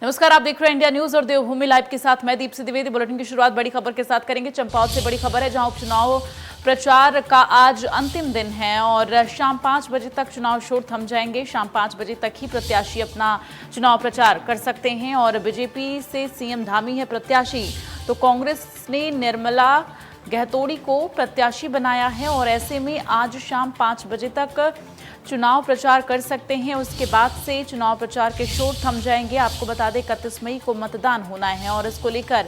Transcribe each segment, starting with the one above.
नमस्कार, आप देख रहे हैं इंडिया न्यूज और देवभूमि लाइव के साथ मैं दीप्ति द्विवेदी। बुलेटिन की शुरुआत बड़ी खबर के साथ करेंगे। चंपावत से बड़ी खबर है, जहां उपचुनाव प्रचार का आज अंतिम दिन है और शाम 5 बजे तक चुनाव शोर थम जाएंगे। शाम 5 बजे तक ही प्रत्याशी अपना चुनाव प्रचार कर सकते हैं और बीजेपी से सीएम धामी है प्रत्याशी, तो कांग्रेस ने निर्मला गहतोड़ी को प्रत्याशी बनाया है और ऐसे में आज शाम 5 बजे तक चुनाव प्रचार कर सकते हैं। उसके बाद से चुनाव प्रचार के शोर थम जाएंगे। आपको बता दें 31 मई को मतदान होना है और इसको लेकर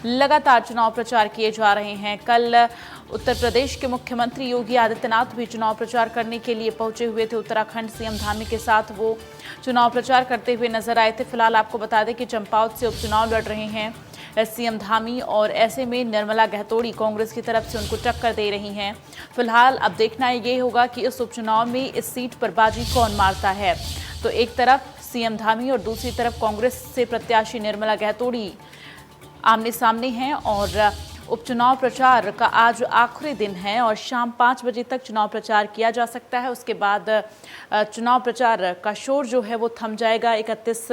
लगातार चुनाव प्रचार किए जा रहे हैं। कल उत्तर प्रदेश के मुख्यमंत्री योगी आदित्यनाथ भी चुनाव प्रचार करने के लिए पहुंचे हुए थे। उत्तराखंड सीएम धामी के साथ वो चुनाव प्रचार करते हुए नजर आए थे। फिलहाल आपको बता दें कि चंपावत से उपचुनाव लड़ रहे हैं सीएम धामी और ऐसे में निर्मला गहतोड़ी कांग्रेस की तरफ से उनको टक्कर दे रही हैं। फिलहाल अब देखना ये होगा कि इस उपचुनाव में इस सीट पर बाजी कौन मारता है। तो एक तरफ सीएम धामी और दूसरी तरफ कांग्रेस से प्रत्याशी निर्मला गहतोड़ी आमने सामने हैं और उपचुनाव प्रचार का आज आखिरी दिन है और शाम 5 बजे तक चुनाव प्रचार किया जा सकता है। उसके बाद चुनाव प्रचार का शोर जो है वो थम जाएगा। 31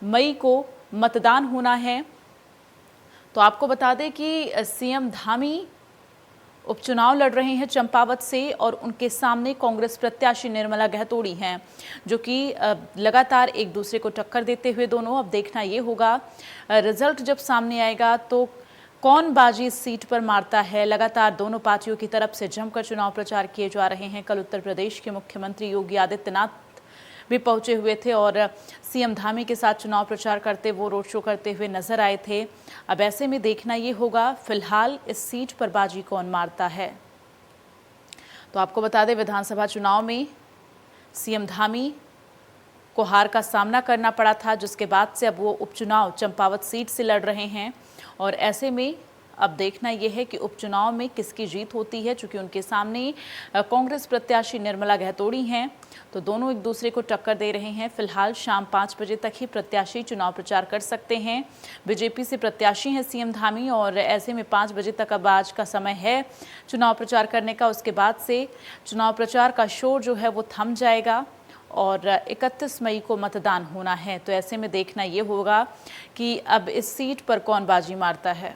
मई को मतदान होना है। तो आपको बता दें कि सीएम धामी उपचुनाव लड़ रहे हैं चंपावत से और उनके सामने कांग्रेस प्रत्याशी निर्मला गहतोड़ी हैं, जो कि लगातार एक दूसरे को टक्कर देते हुए दोनों। अब देखना ये होगा रिजल्ट जब सामने आएगा तो कौन बाजी इस सीट पर मारता है। लगातार दोनों पार्टियों की तरफ से जमकर चुनाव प्रचार किए जा रहे हैं। कल उत्तर प्रदेश के मुख्यमंत्री योगी आदित्यनाथ भी पहुंचे हुए थे और सीएम धामी के साथ चुनाव प्रचार करते वो रोड शो करते हुए नजर आए थे। अब ऐसे में देखना ये होगा फिलहाल इस सीट पर बाजी कौन मारता है। तो आपको बता दें विधानसभा चुनाव में सीएम धामी को हार का सामना करना पड़ा था, जिसके बाद से अब वो उपचुनाव चंपावत सीट से लड़ रहे हैं और ऐसे में अब देखना यह है कि उपचुनाव में किसकी जीत होती है। चूंकि उनके सामने कांग्रेस प्रत्याशी निर्मला गहतोड़ी हैं, तो दोनों एक दूसरे को टक्कर दे रहे हैं। फिलहाल शाम 5 बजे तक ही प्रत्याशी चुनाव प्रचार कर सकते हैं। बीजेपी से प्रत्याशी हैं सीएम धामी और ऐसे में 5 बजे तक अब आज का समय है चुनाव प्रचार करने का। उसके बाद से चुनाव प्रचार का शोर जो है वो थम जाएगा और 31 मई को मतदान होना है। तो ऐसे में देखना ये होगा कि अब इस सीट पर कौन बाजी मारता है।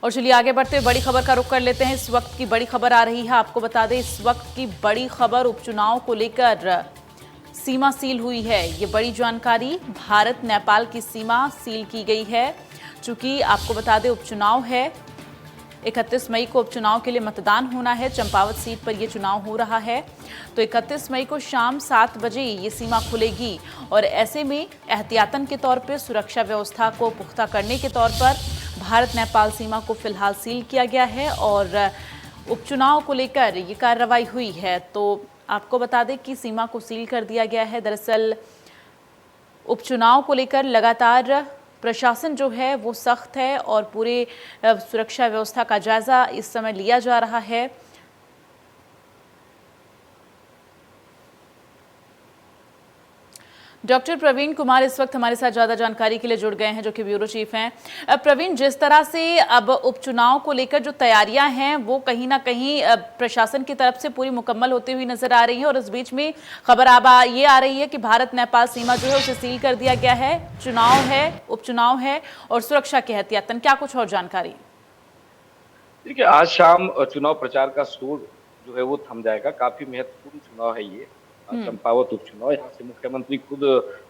और चलिए आगे बढ़ते हुए बड़ी खबर का रुख कर लेते हैं। इस वक्त की बड़ी खबर आ रही है। आपको बता दें इस वक्त की बड़ी खबर उपचुनाव को लेकर सीमा सील हुई है। ये बड़ी जानकारी, भारत नेपाल की सीमा सील की गई है। चूंकि आपको बता दें उपचुनाव है, 31 मई को उपचुनाव के लिए मतदान होना है। चंपावत सीट पर यह चुनाव हो रहा है। तो 31 मई को शाम 7 बजे ये सीमा खुलेगी और ऐसे में एहतियातन के तौर पर सुरक्षा व्यवस्था को पुख्ता करने के तौर पर भारत नेपाल सीमा को फिलहाल सील किया गया है और उपचुनाव को लेकर ये कार्रवाई हुई है। तो आपको बता दें कि सीमा को सील कर दिया गया है। दरअसल उपचुनाव को लेकर लगातार प्रशासन जो है वो सख्त है और पूरे सुरक्षा व्यवस्था का जायजा इस समय लिया जा रहा है। डॉक्टर प्रवीण कुमार इस वक्त हमारे साथ ज्यादा जानकारी के लिए जुड़ गए हैं, जो कि ब्यूरो चीफ हैं। प्रवीण, जिस तरह से अब उपचुनाव को लेकर जो तैयारियां हैं वो कहीं ना कहीं प्रशासन की तरफ से पूरी मुकम्मल होती हुई नजर आ रही है और इस बीच में खबर ये आ रही है कि भारत नेपाल सीमा जो है उसे सील कर दिया गया है। चुनाव है, उपचुनाव है और सुरक्षा के एहतियातन, क्या कुछ और जानकारी? देखिए, आज शाम चुनाव प्रचार का शोर जो है वो थम जाएगा। काफी महत्वपूर्ण चुनाव है ये चंपावत उपचुनाव। यहाँ से मुख्यमंत्री खुद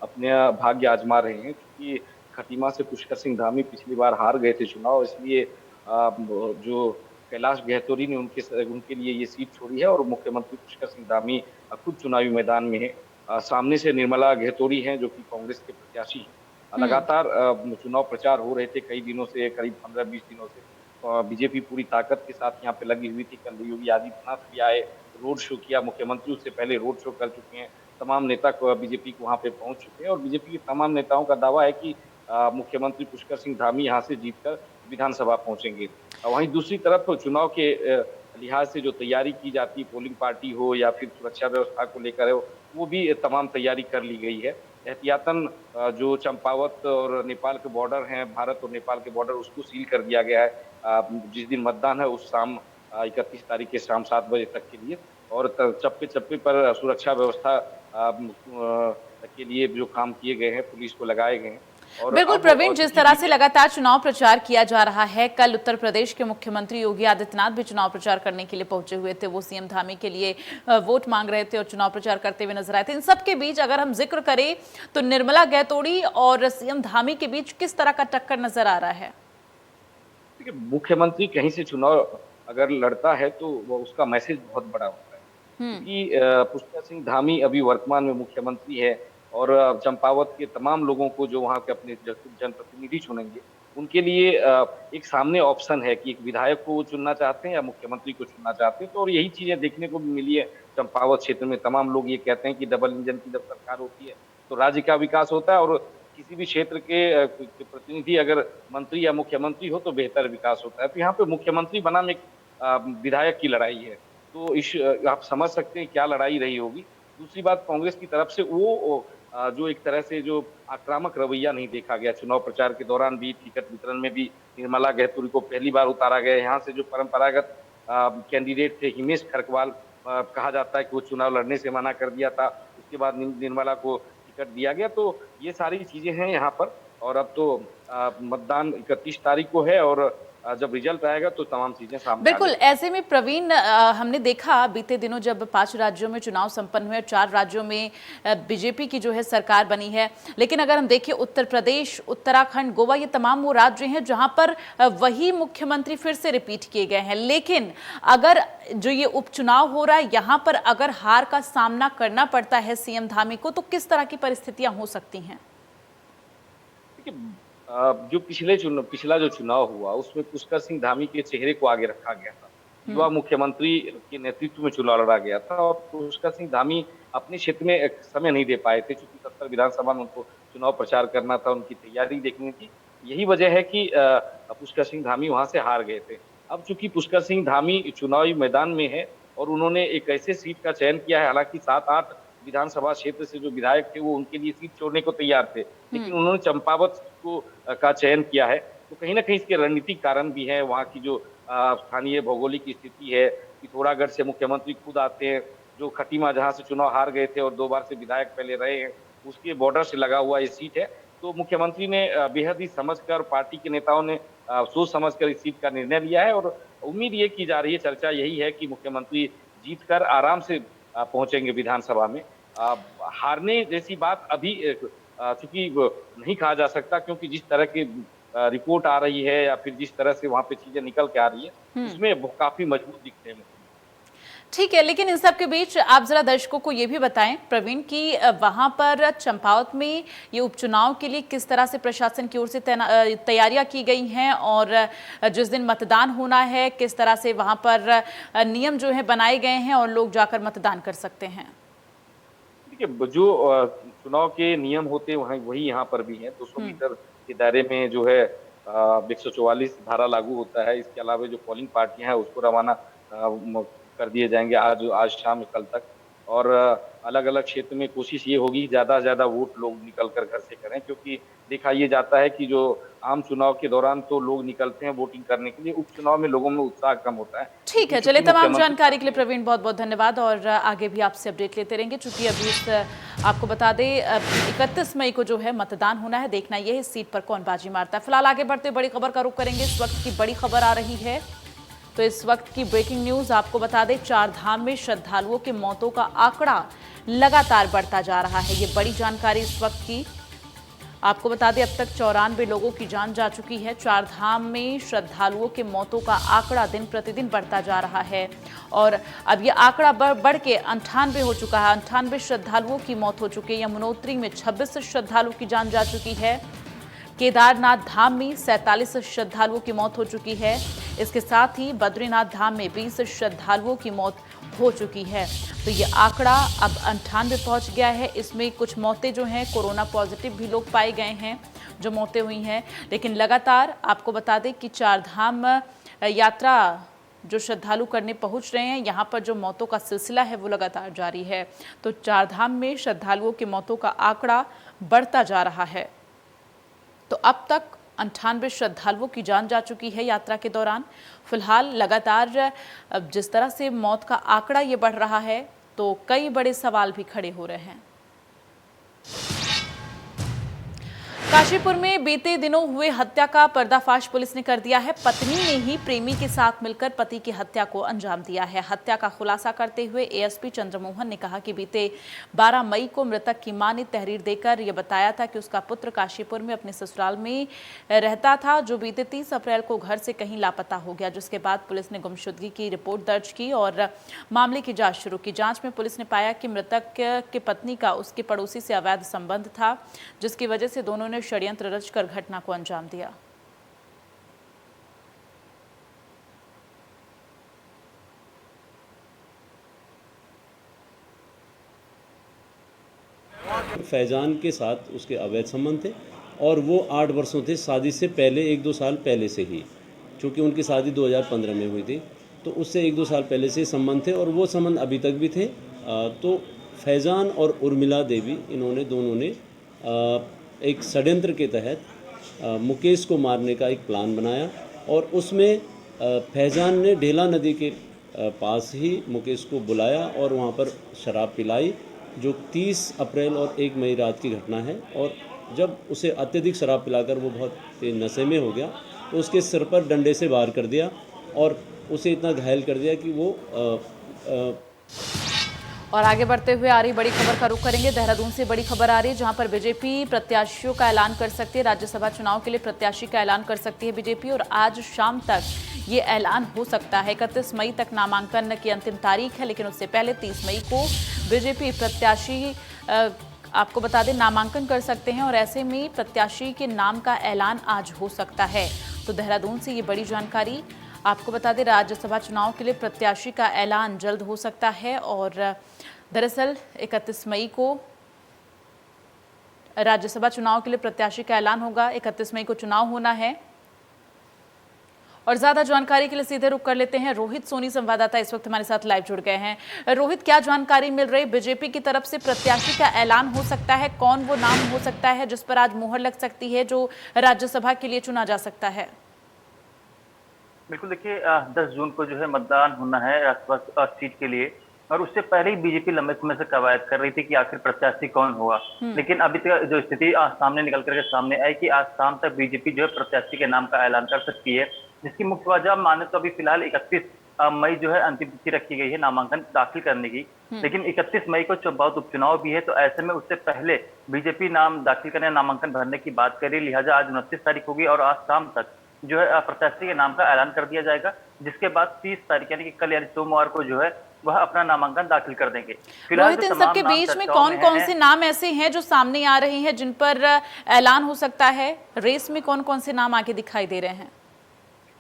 अपने भाग्य आजमा रहे हैं, क्योंकि खटीमा से पुष्कर सिंह धामी पिछली बार हार गए थे चुनाव, इसलिए जो कैलाश गहतोड़ी ने उनके लिए ये सीट छोड़ी है और मुख्यमंत्री पुष्कर सिंह धामी खुद चुनावी मैदान में है। सामने से निर्मला गहतोड़ी हैं, जो कि कांग्रेस के प्रत्याशी हैं। लगातार चुनाव प्रचार हो रहे थे कई दिनों से, करीब 15-20 दिनों से। बीजेपी पूरी ताकत के साथ यहाँ पे लगी हुई थी। कल योगी आदित्यनाथ भी आए, रोड शो किया। मुख्यमंत्री उससे पहले रोड शो कर चुके हैं। तमाम नेता बीजेपी को वहां पे पहुंच चुके हैं और बीजेपी के तमाम नेताओं का दावा है कि मुख्यमंत्री पुष्कर सिंह धामी यहाँ से जीतकर विधानसभा पहुंचेंगे। वहीं दूसरी तरफ चुनाव के लिहाज से जो तैयारी की जाती है, पोलिंग पार्टी हो या फिर सुरक्षा व्यवस्था को लेकर हो, वो भी तमाम तैयारी कर ली गई है। एहतियातन जो चंपावत और नेपाल के बॉर्डर हैं, भारत और नेपाल के बॉर्डर, उसको सील कर दिया गया है जिस दिन मतदान है उस शाम 31 तारीख के शाम 7 बजे तक के लिए। और चप्पे चप्पे पर सुरक्षा व्यवस्था के लिए जो काम किए गए हैं, पुलिस को लगाए गए हैं। और बिल्कुल अब प्रवीण, जिस चूंकि तरह से लगातार चुनाव प्रचार किया जा रहा है, कल उत्तर प्रदेश के मुख्यमंत्री योगी आदित्यनाथ भी चुनाव प्रचार करने के लिए पहुंचे हुए थे। वो सीएम धामी के लिए वोट मांग रहे थे और चुनाव प्रचार करते हुए नजर आए थे। इन सब के बीच अगर हम जिक्र करें तो निर्मला गैतोड़ी और सीएम धामी के बीच किस तरह का टक्कर नजर आ रहा है? देखिए, मुख्यमंत्री कहीं से चुनाव अगर लड़ता है तो वो उसका मैसेज बहुत बड़ा होता है, हम्म। क्योंकि पुष्कर सिंह धामी अभी वर्तमान में मुख्यमंत्री है और चंपावत के तमाम लोगों को जो वहाँ के अपने जनप्रतिनिधि चुनेंगे, उनके लिए एक सामने ऑप्शन है कि एक विधायक को वो चुनना चाहते हैं या मुख्यमंत्री को चुनना चाहते हैं। तो और यही चीजें देखने को भी मिली है चंपावत क्षेत्र में। तमाम लोग ये कहते हैं कि डबल इंजन की जब सरकार होती है तो राज्य का विकास होता है, और किसी भी क्षेत्र के प्रतिनिधि अगर मंत्री या मुख्यमंत्री हो तो बेहतर विकास होता है। तो यहाँ पे मुख्यमंत्री बनाम एक विधायक की लड़ाई है। तो आप समझ सकते हैं क्या लड़ाई रही होगी। दूसरी बात, कांग्रेस की तरफ से वो जो एक तरह से जो आक्रामक रवैया नहीं देखा गया चुनाव प्रचार के दौरान भी। टिकट वितरण में भी निर्मला गैतोरी को पहली बार उतारा गया। यहाँ से जो परंपरागत कैंडिडेट थे हिमेश खरकवाल, कहा जाता है कि वो चुनाव लड़ने से मना कर दिया था, उसके बाद निर्मला को टिकट दिया गया। तो ये सारी चीजें हैं यहाँ पर। और अब तो मतदान 31 तारीख को है, और जब रिजल्ट आएगा तो तमाम चीजें सामने आ बिल्कुल, जाएंगी। ऐसे में प्रवीण, हमने देखा बीते दिनों जब 5 राज्यों में चुनाव संपन्न हुए, 4 राज्यों में बीजेपी की जो है सरकार बनी है। लेकिन अगर हम देखें उत्तर प्रदेश, उत्तराखंड, गोवा, ये तमाम वो राज्य हैं जहां पर वही मुख्यमंत्री फिर से रिपीट किए गए हैं। लेकिन अगर जो ये उपचुनाव हो रहा है, यहाँ पर अगर हार का सामना करना पड़ता है सीएम धामी को, तो किस तरह की परिस्थितियां हो सकती हैं? देखिए, जो पिछला जो चुनाव हुआ उसमें पुष्कर सिंह धामी के चेहरे को आगे रखा गया था। युवा मुख्यमंत्री के नेतृत्व में चुनाव लड़ा गया था, और पुष्कर सिंह धामी अपने क्षेत्र में एक समय नहीं दे पाए थे, क्योंकि 70 विधानसभा में उनको चुनाव प्रचार करना था, उनकी तैयारी देखनी थी। यही वजह है कि पुष्कर सिंह धामी वहां से हार गए थे। अब चूंकि पुष्कर सिंह धामी चुनावी मैदान में है और उन्होंने एक ऐसे सीट का चयन किया है, हालांकि 7-8 विधानसभा क्षेत्र से जो विधायक थे वो उनके लिए सीट छोड़ने को तैयार थे, लेकिन उन्होंने चंपावत को का चयन किया है। तो कहीं ना कहीं इसके रणनीतिक कारण भी है। वहाँ की जो स्थानीय भौगोलिक स्थिति है, पिथौरागढ़ से मुख्यमंत्री खुद आते हैं, जो खटीमा जहाँ से चुनाव हार गए थे और 2 बार से विधायक पहले रहे हैं, उसके बॉर्डर से लगा हुआ ये सीट है। तो मुख्यमंत्री ने बेहद ही समझकर, पार्टी के नेताओं ने सोच समझकर इस सीट का निर्णय लिया है। और उम्मीद ये की जा रही है, चर्चा यही है कि मुख्यमंत्री जीतकर आराम से पहुंचेंगे विधानसभा में। हारने जैसी बात अभी चूंकि नहीं कहा जा सकता, क्योंकि जिस तरह की रिपोर्ट आ रही है या फिर जिस तरह से वहां पे चीजें निकल के आ रही है, उसमें काफी मजबूत दिखते हैं। ठीक है, लेकिन इन सब के बीच आप जरा दर्शकों को ये भी बताएं प्रवीण कि वहां पर चंपावत में ये उपचुनाव के लिए किस तरह से प्रशासन की ओर से तैयारियां की गई हैं, और जिस दिन मतदान होना है किस तरह से वहां पर नियम जो है बनाए गए हैं और लोग जाकर मतदान कर सकते हैं? देखिए, जो चुनाव के नियम होते हैं वही यहाँ पर भी है। 200 मीटर के दायरे में जो है 144 धारा लागू होता है। इसके अलावा जो पोलिंग पार्टियां हैं उसको रवाना कर दिए जाएंगे आज शाम कल तक। और अलग अलग क्षेत्र में कोशिश ये होगी ज्यादा से ज्यादा वोट लोग निकल कर घर से करें, क्योंकि देखा ये जाता है कि जो आम चुनाव के दौरान तो लोग निकलते हैं वोटिंग करने के लिए, उपचुनाव में लोगों में उत्साह कम होता है। ठीक है, चलिए, तमाम जानकारी के लिए प्रवीण बहुत बहुत धन्यवाद, और आगे भी आपसे अपडेट लेते रहेंगे। चूंकि अभी आपको बता दें 31 मई को जो है मतदान होना है, देखना यह है इस सीट पर कौन बाजी मारता है। फिलहाल आगे बढ़ते बड़ी खबर का रुख करेंगे। इस वक्त की बड़ी खबर आ रही है, तो इस वक्त की ब्रेकिंग न्यूज आपको बता दें, 4 धाम में श्रद्धालुओं की मौतों का आंकड़ा लगातार बढ़ता जा रहा है। ये बड़ी जानकारी इस वक्त की आपको बता दें, अब तक 94 लोगों की जान जा चुकी है। 4 धाम में श्रद्धालुओं के मौतों का आंकड़ा दिन प्रतिदिन बढ़ता जा रहा है, और अब ये आंकड़ा बढ़ के 98 हो चुका है। 98 श्रद्धालुओं की मौत हो चुकी है। यमुनोत्री में 26 श्रद्धालुओं की जान जा चुकी है। केदारनाथ धाम में 47 श्रद्धालुओं की मौत हो चुकी है। इसके साथ ही बद्रीनाथ धाम में 20 श्रद्धालुओं की मौत हो चुकी है। तो ये आंकड़ा अब 98 पहुंच गया है। इसमें कुछ मौतें जो हैं कोरोना पॉजिटिव भी लोग पाए गए हैं जो मौतें हुई हैं। लेकिन लगातार आपको बता दें कि 4 धाम यात्रा जो श्रद्धालु करने पहुंच रहे हैं, यहाँ पर जो मौतों का सिलसिला है वो लगातार जारी है। तो 4 धाम में श्रद्धालुओं की मौतों का आंकड़ा बढ़ता जा रहा है। तो अब तक 98 श्रद्धालुओं की जान जा चुकी है यात्रा के दौरान। फिलहाल लगातार जिस तरह से मौत का आंकड़ा ये बढ़ रहा है तो कई बड़े सवाल भी खड़े हो रहे हैं। काशीपुर में बीते दिनों हुए हत्या का पर्दाफाश पुलिस ने कर दिया है। पत्नी ने ही प्रेमी के साथ मिलकर पति की हत्या को अंजाम दिया है। हत्या का खुलासा करते हुए एएसपी चंद्रमोहन ने कहा कि बीते 12 मई को मृतक की मां ने तहरीर देकर यह बताया था कि उसका पुत्र काशीपुर में अपने ससुराल में रहता था, जो बीते 30 अप्रैल को घर से कहीं लापता हो गया, जिसके बाद पुलिस ने गुमशुदगी की रिपोर्ट दर्ज की और मामले की जाँच शुरू की। जाँच में पुलिस ने पाया कि मृतक के पत्नी का उसके पड़ोसी से अवैध संबंध था, जिसकी वजह से दोनों ने षड्यंत्र रचकर घटना को अंजाम दिया। फैजान के साथ उसके अवैध संबंध थे और वो 8 वर्षों थे शादी से पहले, 1-2 साल पहले से ही, चूँकि उनकी शादी 2015 में हुई थी तो उससे 1-2 साल पहले से संबंध थे और वो संबंध अभी तक भी थे। तो फैजान और उर्मिला देवी इन्होंने दोनों ने एक षड्यंत्र के तहत मुकेश को मारने का एक प्लान बनाया और उसमें फैजान ने ढेला नदी के पास ही मुकेश को बुलाया और वहाँ पर शराब पिलाई, जो 30 अप्रैल और 1 मई रात की घटना है। और जब उसे अत्यधिक शराब पिलाकर वो बहुत तेज नशे में हो गया तो उसके सिर पर डंडे से वार कर दिया और उसे इतना घायल कर दिया कि वो और आगे बढ़ते हुए आ रही बड़ी खबर का रुख करेंगे। देहरादून से बड़ी खबर आ रही है, जहां पर बीजेपी प्रत्याशियों का ऐलान कर सकती है। राज्यसभा चुनाव के लिए प्रत्याशी का ऐलान कर सकती है बीजेपी और आज शाम तक ये ऐलान हो सकता है। 31 मई तक नामांकन की अंतिम तारीख है, लेकिन उससे पहले 30 मई को बीजेपी प्रत्याशी आपको बता दें नामांकन कर सकते हैं और ऐसे में प्रत्याशी के नाम का ऐलान आज हो सकता है। तो देहरादून से ये बड़ी जानकारी आपको बता दें, राज्यसभा चुनाव के लिए प्रत्याशी का ऐलान जल्द हो सकता है और दरअसल 31 मई को राज्यसभा चुनाव के लिए प्रत्याशी का ऐलान होगा। 31 मई को चुनाव होना है। और ज्यादा जानकारी के लिए सीधे रुख कर लेते हैं। रोहित सोनी संवाददाता इस वक्त हमारे साथ लाइव जुड़ गए हैं। रोहित, क्या जानकारी मिल रही? बीजेपी की तरफ से प्रत्याशी का ऐलान हो सकता है, कौन वो नाम हो सकता है जिस पर आज मुहर लग सकती है, जो राज्यसभा के लिए चुना जा सकता है? बिल्कुल, देखिए 10 जून को जो है मतदान होना है राज्यसभा सीट के लिए और उससे पहले ही बीजेपी लंबे समय से कवायद कर रही थी कि आखिर प्रत्याशी कौन होगा। लेकिन अभी तक जो स्थिति सामने निकल करके सामने आई कि आज शाम तक बीजेपी जो है प्रत्याशी के नाम का ऐलान कर सकती है, जिसकी मुख्य वजह माने तो अभी फिलहाल 31 मई जो है अंतिम तिथि रखी गई है नामांकन दाखिल करने की। लेकिन 31 मई को चंपावत उपचुनाव भी है, तो ऐसे में उससे पहले बीजेपी नाम दाखिल करने, नामांकन भरने की बात करी। लिहाजा आज 29 तारीख होगी और आज शाम तक जो है प्रत्याशी के नाम का ऐलान कर दिया जाएगा, जिसके बाद 30 तारीख यानी कि कल यानी सोमवार को जो है वह अपना नामांकन दाखिल कर देंगे। फिलहाल रोहित, इन सबके बीच में कौन कौन से नाम ऐसे हैं जो सामने आ रहे हैं जिन पर ऐलान हो सकता है? रेस में कौन कौन से नाम आगे दिखाई दे रहे हैं?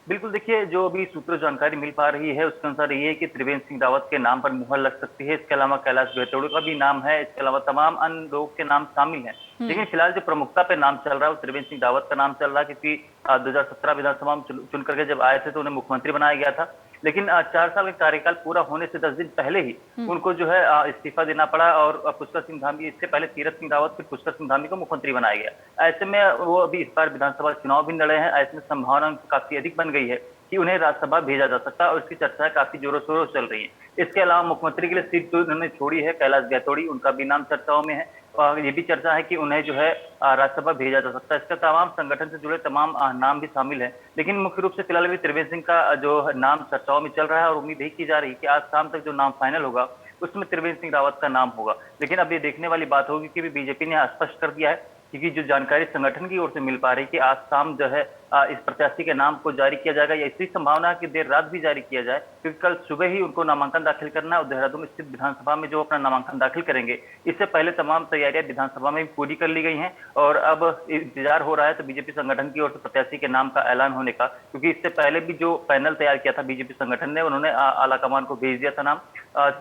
बिल्कुल, देखिए जो अभी सूत्रों जानकारी मिल पा रही है उसके अनुसार ये है कि त्रिवेंद्र सिंह रावत के नाम पर मुहर लग सकती है। इसके अलावा कैलाश गहतोड़ी का भी नाम है, इसके अलावा तमाम अन्य लोगों के नाम शामिल हैं। लेकिन फिलहाल जो प्रमुखता पे नाम चल रहा है वो त्रिवेंद्र सिंह रावत का नाम चल रहा है, क्योंकि 2017 विधानसभा में चुन करके जब आए थे तो उन्हें मुख्यमंत्री बनाया गया था। लेकिन 4 साल का कार्यकाल पूरा होने से 10 दिन पहले ही उनको जो है इस्तीफा देना पड़ा और पुष्कर सिंह धामी, इससे पहले तीरथ सिंह रावत, फिर पुष्कर सिंह धामी को मुख्यमंत्री बनाया गया। ऐसे में वो अभी इस बार विधानसभा चुनाव भी लड़े हैं। ऐसे में संभावना काफी अधिक बन गई है कि उन्हें राज्यसभा भेजा जा सकता है और इसकी चर्चा काफी जोरों शोरों से चल रही है। इसके अलावा मुख्यमंत्री के लिए सीट जो उन्होंने छोड़ी है कैलाश गहतोड़ी, उनका भी नाम चर्चाओं में है और ये भी चर्चा है कि उन्हें जो है राज्यसभा भेजा जा सकता है। इसका तमाम संगठन से जुड़े तमाम नाम भी शामिल है। लेकिन मुख्य रूप से फिलहाल भी त्रिवेंद्र सिंह का जो नाम चर्चाओं में चल रहा है और उम्मीद यही की जा रही है कि आज शाम तक जो नाम फाइनल होगा उसमें त्रिवेंद्र सिंह रावत का नाम होगा। लेकिन अब ये देखने वाली बात होगी कि बीजेपी ने स्पष्ट कर दिया है, क्योंकि जो जानकारी संगठन की ओर से मिल पा रही है कि आज शाम जो है इस प्रत्याशी के नाम को जारी किया जाएगा या इसी संभावना है कि देर रात भी जारी किया जाए, क्योंकि कल सुबह ही उनको नामांकन दाखिल करना है और देहरादून स्थित विधानसभा में जो अपना नामांकन दाखिल करेंगे। इससे पहले तमाम तैयारियां विधानसभा में पूरी कर ली गई हैं और अब इंतजार हो रहा है तो बीजेपी संगठन की ओर से प्रत्याशी के नाम का ऐलान होने का, क्योंकि इससे पहले भी जो पैनल तैयार किया था बीजेपी संगठन ने, उन्होंने आला कमान को भेज दिया था नाम।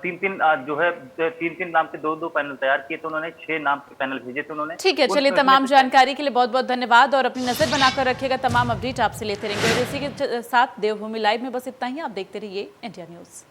3-3 नाम के 2-2 पैनल तैयार किए थे उन्होंने, 6 नाम के पैनल भेजे थे उन्होंने। ठीक है, चलिए तमाम जानकारी के लिए बहुत बहुत धन्यवाद और अपनी नजर बनाकर रखिएगा, तमाम अपडेट आपसे लेते रहेंगे। और इसी के साथ देवभूमि लाइव में बस इतना ही। आप देखते रहिए इंडिया न्यूज।